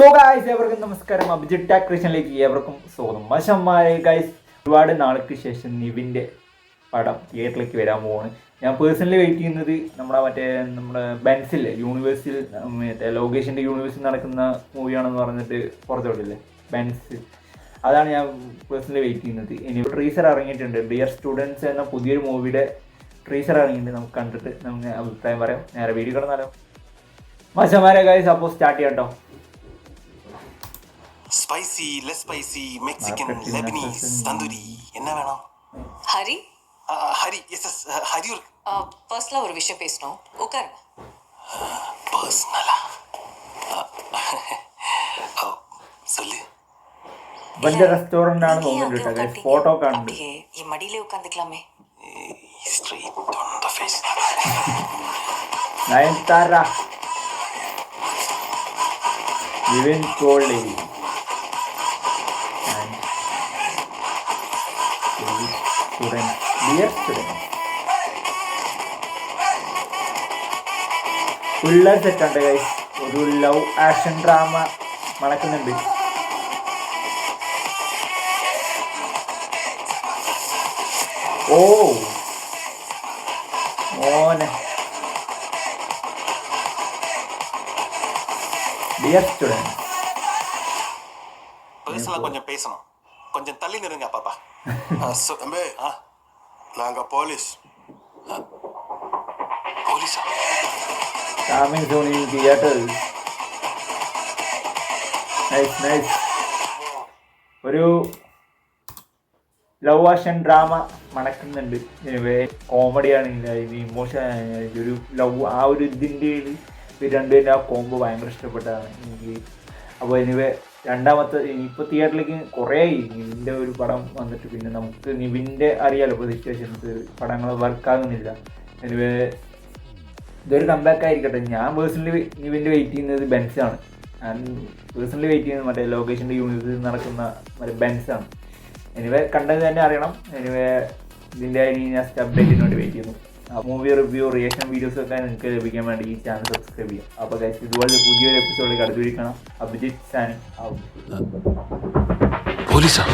So guys ഏവർക്കും നമസ്കാരം. Abhijith tech ക്രിയേഷനിലേക്ക് ഏവർക്കും സ്വാഗതം. വശന്മാരെ ഗൈസ്, ഒരുപാട് നാൾക്ക് ശേഷം നിവിൻ്റെ പടം തിയേറ്ററിലേക്ക് വരാൻ പോവാണ്. ഞാൻ പേഴ്സണലി വെയിറ്റ് ചെയ്യുന്നത് നമ്മുടെ ബെൻസില്ലേ, യൂണിവേഴ്സിൽ മറ്റേ ലോകേഷിൻ്റെ യൂണിവേഴ്സിൽ നടക്കുന്ന മൂവിയാണെന്ന് പറഞ്ഞിട്ട് പുറത്തോട്ടില്ലേ ബെൻസ്, അതാണ് ഞാൻ പേഴ്സണലി വെയിറ്റ് ചെയ്യുന്നത്. ഇനി ട്രീസർ ഇറങ്ങിയിട്ടുണ്ട്. ഡിയർ സ്റ്റുഡൻസ് എന്ന പുതിയൊരു മൂവിയുടെ ട്രീസർ ഇറങ്ങിയിട്ടുണ്ട്. നമുക്ക് കണ്ടിട്ട് നമുക്ക് അഭിപ്രായം പറയാം. നേരെ വീഡിയോ കിടന്നാലോ വശന്മാരെ ഗൈസ്. അപ്പോൾ സ്റ്റാർട്ട് ചെയ്യാം കേട്ടോ. Spicy less spicy Mexican Lebanese tandoori என்ன வேணும்? ஹரி ஹரி எஸ் ஹரி பர்சனலா ஒரு விஷயம் பேசணும். உட்காருங்க. பர்சனலா சொல்லு. വലിയ റെസ്റ്റോറന്റ് ആണ് തോന്നുന്നുണ്ട് കേട്ടോ. ഫോട്ടോ കാണുന്നുണ്ട്. ഈ മടിയിലേ ഉட்காந்துக்கலாமே. Straight on the face. Nayanthara, Nivin Pauly, പിള്ളേർ സെറ്റാണ്ട് ഗൈസ്. ഒരു ലവ് ആക്ഷൻ ഡ്രാമ മണക്കുന്നുണ്ട്. ഓ മോനെ, ഡിയർ സ്റ്റുഡന്റ്. பேசல கொஞ்சம் பேசணும். கொஞ்சம் தள்ளி நிறுங்க பாப்பா. அம்பே நாங்க போலீஸ். போலீஸா? Coming soon in theaters. Nice. ഒരു ലവ് ആക്ഷൻ ഡ്രാമ മണക്കുന്നുണ്ട്. കോമഡി ആണെങ്കിൽ ഇമോഷൻ, ഒരു ലവ് ആ ഒരു ഇതിൻ്റെ രണ്ടുപേരും ആ കോംബോ ഭയങ്കര ഇഷ്ടപ്പെട്ടതാണ് എനിക്ക്. അപ്പോൾ രണ്ടാമത്തെ ഇപ്പോൾ തിയേറ്ററിലേക്ക് കുറേ നിവിൻ്റെ ഒരു പടം വന്നിട്ട് പിന്നെ നമുക്ക് നിവിൻ്റെ അറിയാലോ ഇപ്പോൾ സിറ്റുവേഷൻസ്, പടങ്ങൾ വർക്കാകുന്നില്ല. ഇതൊരു കംബാക്ക് ആയിരിക്കട്ടെ. ഞാൻ പേഴ്സണലി നിവിൻ്റെ വെയിറ്റ് ചെയ്യുന്നത് ബെൻസാണ്. ഞാൻ പേഴ്സണലി വെയിറ്റ് ചെയ്യുന്നത് മറ്റേ ലോകേഷിൻ്റെ യൂണിവേഴ്സിൽ നടക്കുന്ന മറ്റേ ബെൻസാണ്. കണ്ടത് തന്നെ അറിയണം. ഇതിൻ്റെ നെക്സ്റ്റ് അപ്ഡേറ്റിന് വേണ്ടി വെയിറ്റ് ചെയ്യുന്നു. മൂവി റിവ്യൂ, റിയാക്ഷൻ വീഡിയോസ് ഒക്കെ നിങ്ങൾക്ക് ലഭിക്കാൻ വേണ്ടി ഈ ചാനൽ സബ്സ്ക്രൈബ് ചെയ്യാം. അപ്പോൾ ഗൈസ്, ഇതുപോലെ പുതിയൊരു എപ്പിസോഡിലേക്ക് അടുത്തിരിക്കണം. അഭിജിത്ത് സാനി. പോലീസാ?